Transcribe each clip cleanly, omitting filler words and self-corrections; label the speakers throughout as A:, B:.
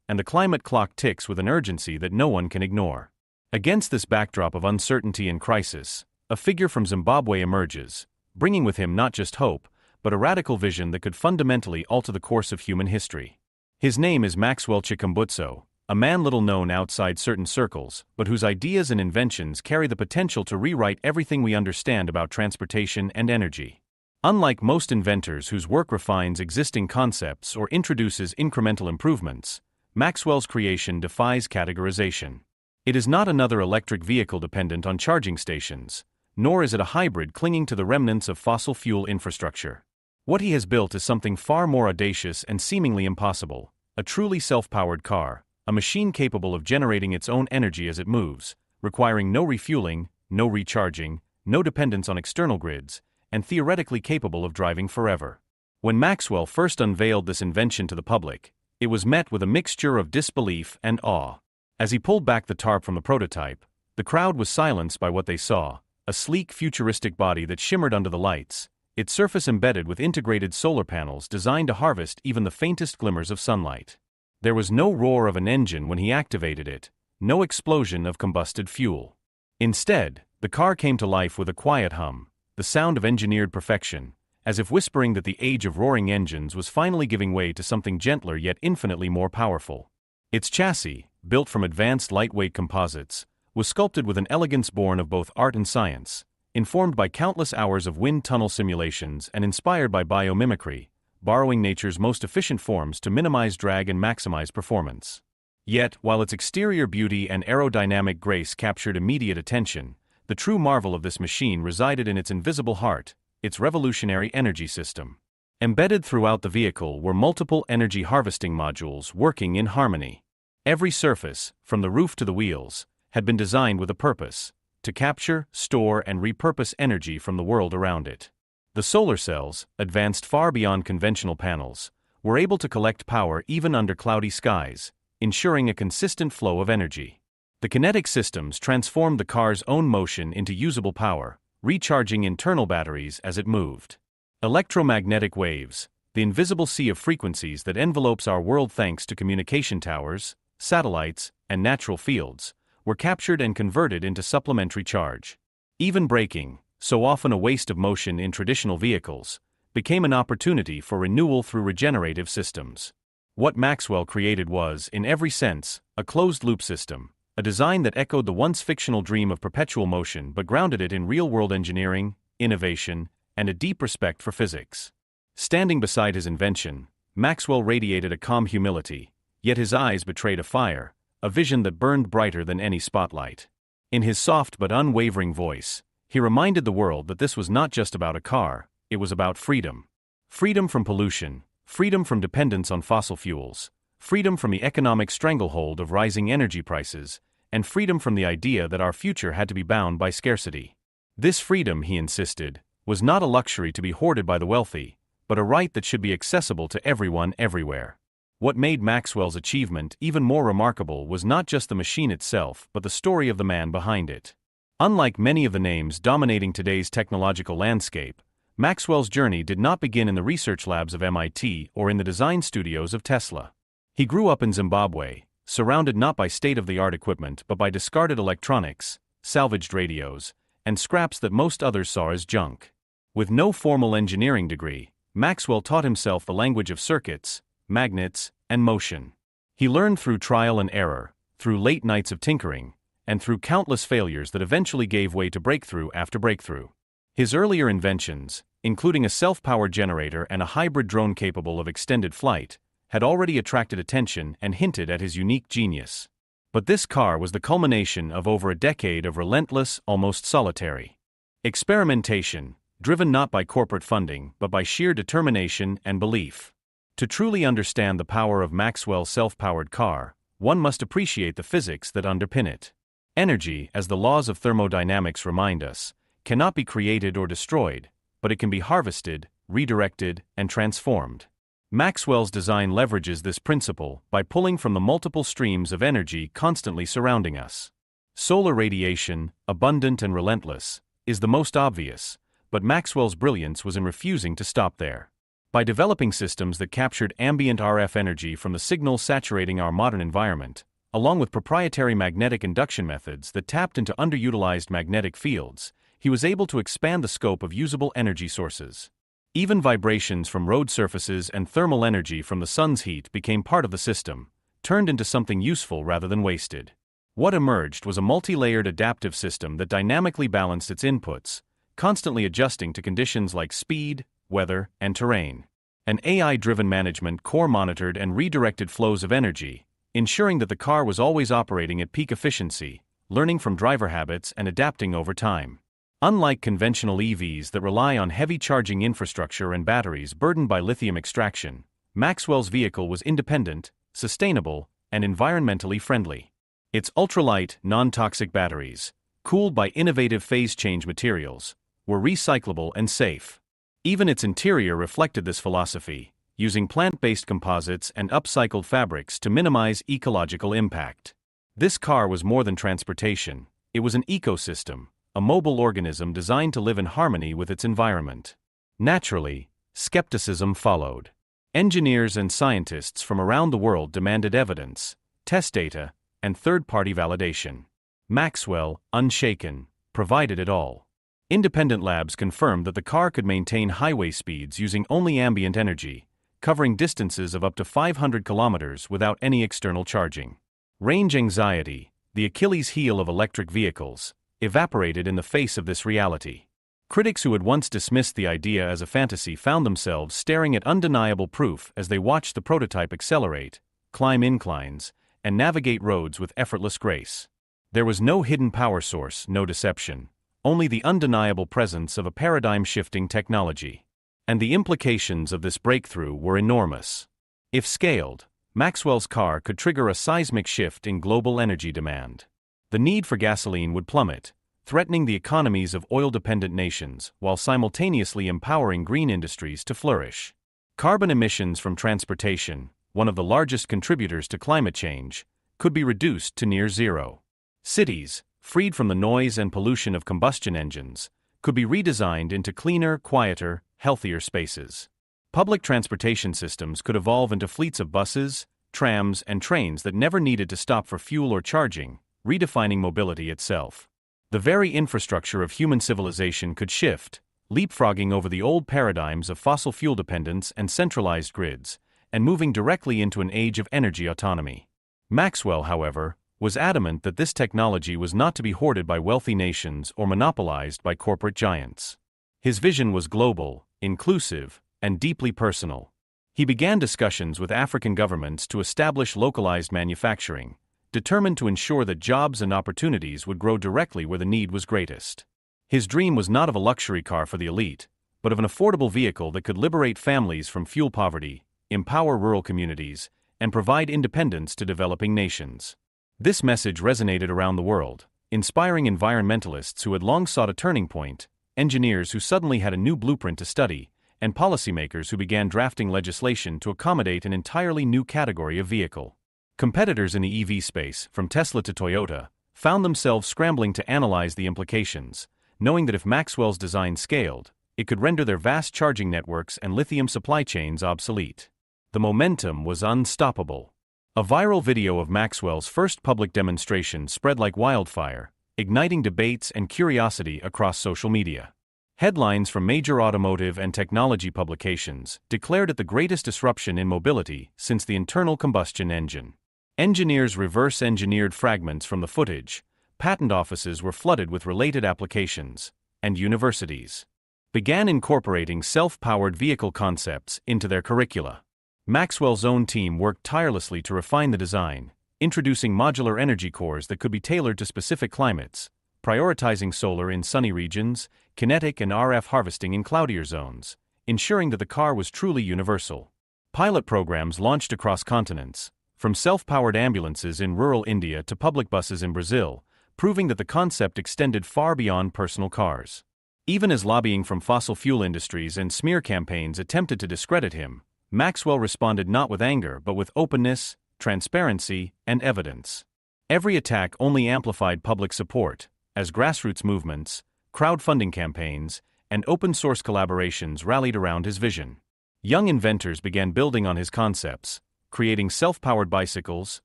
A: and the climate clock ticks with an urgency that no one can ignore. Against this backdrop of uncertainty and crisis, a figure from Zimbabwe emerges, bringing with him not just hope, but a radical vision that could fundamentally alter the course of human history. His name is Maxwell Chikumbutso, a man little known outside certain circles, but whose ideas and inventions carry the potential to rewrite everything we understand about transportation and energy. Unlike most inventors whose work refines existing concepts or introduces incremental improvements, Maxwell's creation defies categorization. It is not another electric vehicle dependent on charging stations, nor is it a hybrid clinging to the remnants of fossil fuel infrastructure. What he has built is something far more audacious and seemingly impossible: a truly self-powered car, a machine capable of generating its own energy as it moves, requiring no refueling, no recharging, no dependence on external grids, and theoretically capable of driving forever. When Maxwell first unveiled this invention to the public, it was met with a mixture of disbelief and awe. As he pulled back the tarp from the prototype, the crowd was silenced by what they saw: a sleek, futuristic body that shimmered under the lights, its surface embedded with integrated solar panels designed to harvest even the faintest glimmers of sunlight. There was no roar of an engine when he activated it, no explosion of combusted fuel. Instead, the car came to life with a quiet hum, the sound of engineered perfection, as if whispering that the age of roaring engines was finally giving way to something gentler yet infinitely more powerful. Its chassis, built from advanced lightweight composites, was sculpted with an elegance born of both art and science, informed by countless hours of wind tunnel simulations and inspired by biomimicry, borrowing nature's most efficient forms to minimize drag and maximize performance. Yet, while its exterior beauty and aerodynamic grace captured immediate attention, the true marvel of this machine resided in its invisible heart, its revolutionary energy system. Embedded throughout the vehicle were multiple energy harvesting modules working in harmony. Every surface, from the roof to the wheels, had been designed with a purpose: to capture, store, and repurpose energy from the world around it. The solar cells, advanced far beyond conventional panels, were able to collect power even under cloudy skies, ensuring a consistent flow of energy. The kinetic systems transformed the car's own motion into usable power, recharging internal batteries as it moved. Electromagnetic waves, the invisible sea of frequencies that envelopes our world thanks to communication towers, satellites, and natural fields, were captured and converted into supplementary charge. Even braking, so often a waste of motion in traditional vehicles, became an opportunity for renewal through regenerative systems. What Maxwell created was, in every sense, a closed-loop system, a design that echoed the once fictional dream of perpetual motion but grounded it in real-world engineering, innovation, and a deep respect for physics. Standing beside his invention, Maxwell radiated a calm humility, yet his eyes betrayed a fire, a vision that burned brighter than any spotlight. In his soft but unwavering voice, he reminded the world that this was not just about a car, it was about freedom. Freedom from pollution, freedom from dependence on fossil fuels, freedom from the economic stranglehold of rising energy prices, and freedom from the idea that our future had to be bound by scarcity. This freedom, he insisted, was not a luxury to be hoarded by the wealthy, but a right that should be accessible to everyone everywhere. What made Maxwell's achievement even more remarkable was not just the machine itself but the story of the man behind it. Unlike many of the names dominating today's technological landscape, Maxwell's journey did not begin in the research labs of MIT or in the design studios of Tesla. He grew up in Zimbabwe, surrounded not by state-of-the-art equipment but by discarded electronics, salvaged radios, and scraps that most others saw as junk. With no formal engineering degree, Maxwell taught himself the language of circuits, magnets, and motion. He learned through trial and error, through late nights of tinkering, and through countless failures that eventually gave way to breakthrough after breakthrough. His earlier inventions, including a self-powered generator and a hybrid drone capable of extended flight, had already attracted attention and hinted at his unique genius. But this car was the culmination of over a decade of relentless, almost solitary experimentation, driven not by corporate funding but by sheer determination and belief. To truly understand the power of Maxwell's self-powered car, one must appreciate the physics that underpin it. Energy, as the laws of thermodynamics remind us, cannot be created or destroyed, but it can be harvested, redirected, and transformed. Maxwell's design leverages this principle by pulling from the multiple streams of energy constantly surrounding us. Solar radiation, abundant and relentless, is the most obvious, but Maxwell's brilliance was in refusing to stop there. By developing systems that captured ambient RF energy from the signals saturating our modern environment, along with proprietary magnetic induction methods that tapped into underutilized magnetic fields, he was able to expand the scope of usable energy sources. Even vibrations from road surfaces and thermal energy from the sun's heat became part of the system, turned into something useful rather than wasted. What emerged was a multi-layered adaptive system that dynamically balanced its inputs, constantly adjusting to conditions like speed, weather, and terrain. An AI-driven management core monitored and redirected flows of energy, ensuring that the car was always operating at peak efficiency, learning from driver habits and adapting over time. Unlike conventional EVs that rely on heavy charging infrastructure and batteries burdened by lithium extraction, Maxwell's vehicle was independent, sustainable, and environmentally friendly. Its ultralight, non-toxic batteries, cooled by innovative phase-change materials, were recyclable and safe. Even its interior reflected this philosophy, using plant-based composites and upcycled fabrics to minimize ecological impact. This car was more than transportation, it was an ecosystem, a mobile organism designed to live in harmony with its environment. Naturally, skepticism followed. Engineers and scientists from around the world demanded evidence, test data, and third-party validation. Maxwell, unshaken, provided it all. Independent labs confirmed that the car could maintain highway speeds using only ambient energy, covering distances of up to 500 kilometers without any external charging. Range anxiety, the Achilles heel of electric vehicles, evaporated in the face of this reality. Critics who had once dismissed the idea as a fantasy found themselves staring at undeniable proof as they watched the prototype accelerate, climb inclines, and navigate roads with effortless grace. There was no hidden power source, no deception, only the undeniable presence of a paradigm-shifting technology. And the implications of this breakthrough were enormous. If scaled, Maxwell's car could trigger a seismic shift in global energy demand. The need for gasoline would plummet, threatening the economies of oil-dependent nations while simultaneously empowering green industries to flourish. Carbon emissions from transportation, one of the largest contributors to climate change, could be reduced to near zero. Cities, freed from the noise and pollution of combustion engines, could be redesigned into cleaner, quieter, healthier spaces. Public transportation systems could evolve into fleets of buses, trams, and trains that never needed to stop for fuel or charging, redefining mobility itself. The very infrastructure of human civilization could shift, leapfrogging over the old paradigms of fossil fuel dependence and centralized grids, and moving directly into an age of energy autonomy. Maxwell, however, was adamant that this technology was not to be hoarded by wealthy nations or monopolized by corporate giants. His vision was global, inclusive, and deeply personal. He began discussions with African governments to establish localized manufacturing, determined to ensure that jobs and opportunities would grow directly where the need was greatest. His dream was not of a luxury car for the elite, but of an affordable vehicle that could liberate families from fuel poverty, empower rural communities, and provide independence to developing nations. This message resonated around the world, inspiring environmentalists who had long sought a turning point, engineers who suddenly had a new blueprint to study, and policymakers who began drafting legislation to accommodate an entirely new category of vehicle. Competitors in the EV space, from Tesla to Toyota, found themselves scrambling to analyze the implications, knowing that if Maxwell's design scaled, it could render their vast charging networks and lithium supply chains obsolete. The momentum was unstoppable. A viral video of Maxwell's first public demonstration spread like wildfire, igniting debates and curiosity across social media. Headlines from major automotive and technology publications declared it the greatest disruption in mobility since the internal combustion engine. Engineers reverse-engineered fragments from the footage, patent offices were flooded with related applications, and universities began incorporating self-powered vehicle concepts into their curricula. Maxwell's own team worked tirelessly to refine the design, introducing modular energy cores that could be tailored to specific climates, prioritizing solar in sunny regions, kinetic and RF harvesting in cloudier zones, ensuring that the car was truly universal. Pilot programs launched across continents, from self-powered ambulances in rural India to public buses in Brazil, proving that the concept extended far beyond personal cars. Even as lobbying from fossil fuel industries and smear campaigns attempted to discredit him, Maxwell responded not with anger but with openness, transparency, and evidence. Every attack only amplified public support, as grassroots movements, crowdfunding campaigns, and open-source collaborations rallied around his vision. Young inventors began building on his concepts, creating self-powered bicycles,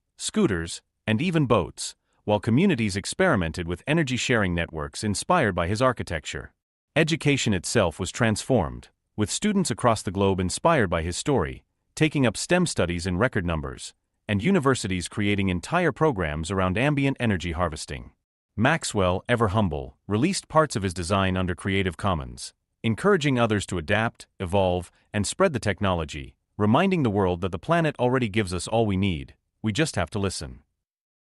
A: scooters, and even boats, while communities experimented with energy-sharing networks inspired by his architecture. Education itself was transformed, with students across the globe inspired by his story, taking up STEM studies in record numbers, and universities creating entire programs around ambient energy harvesting. Maxwell, ever humble, released parts of his design under Creative Commons, encouraging others to adapt, evolve, and spread the technology, reminding the world that the planet already gives us all we need, we just have to listen.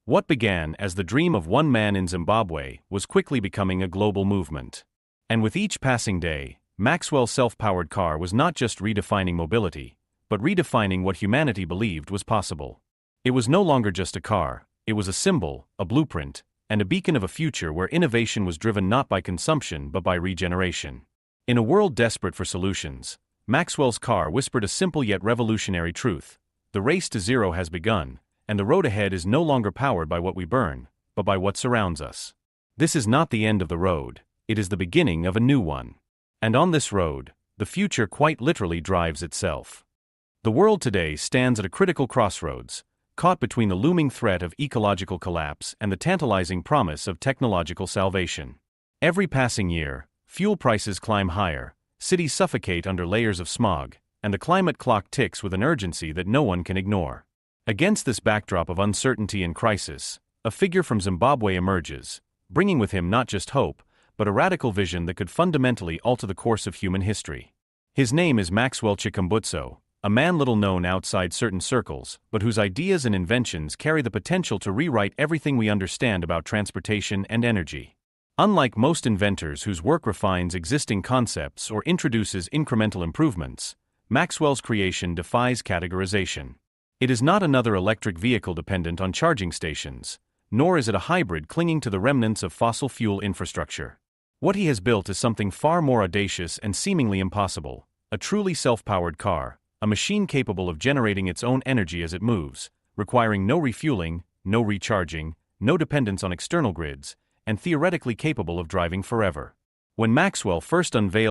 A: What began as the dream of one man in Zimbabwe was quickly becoming a global movement. And with each passing day, Maxwell's self-powered car was not just redefining mobility, but redefining what humanity believed was possible. It was no longer just a car, it was a symbol, a blueprint, and a beacon of a future where innovation was driven not by consumption but by regeneration. In a world desperate for solutions, Maxwell's car whispered a simple yet revolutionary truth: the race to zero has begun, and the road ahead is no longer powered by what we burn, but by what surrounds us. This is not the end of the road, it is the beginning of a new one. And on this road, the future quite literally drives itself. The world today stands at a critical crossroads, caught between the looming threat of ecological collapse and the tantalizing promise of technological salvation. Every passing year, fuel prices climb higher, cities suffocate under layers of smog, and the climate clock ticks with an urgency that no one can ignore. Against this backdrop of uncertainty and crisis, a figure from Zimbabwe emerges, bringing with him not just hope, but a radical vision that could fundamentally alter the course of human history. His name is Maxwell Chikumbutso, a man little known outside certain circles, but whose ideas and inventions carry the potential to rewrite everything we understand about transportation and energy. Unlike most inventors whose work refines existing concepts or introduces incremental improvements, Maxwell's creation defies categorization. It is not another electric vehicle dependent on charging stations, nor is it a hybrid clinging to the remnants of fossil fuel infrastructure. What he has built is something far more audacious and seemingly impossible: a truly self-powered car, a machine capable of generating its own energy as it moves, requiring no refueling, no recharging, no dependence on external grids, and theoretically capable of driving forever. When Maxwell first unveiled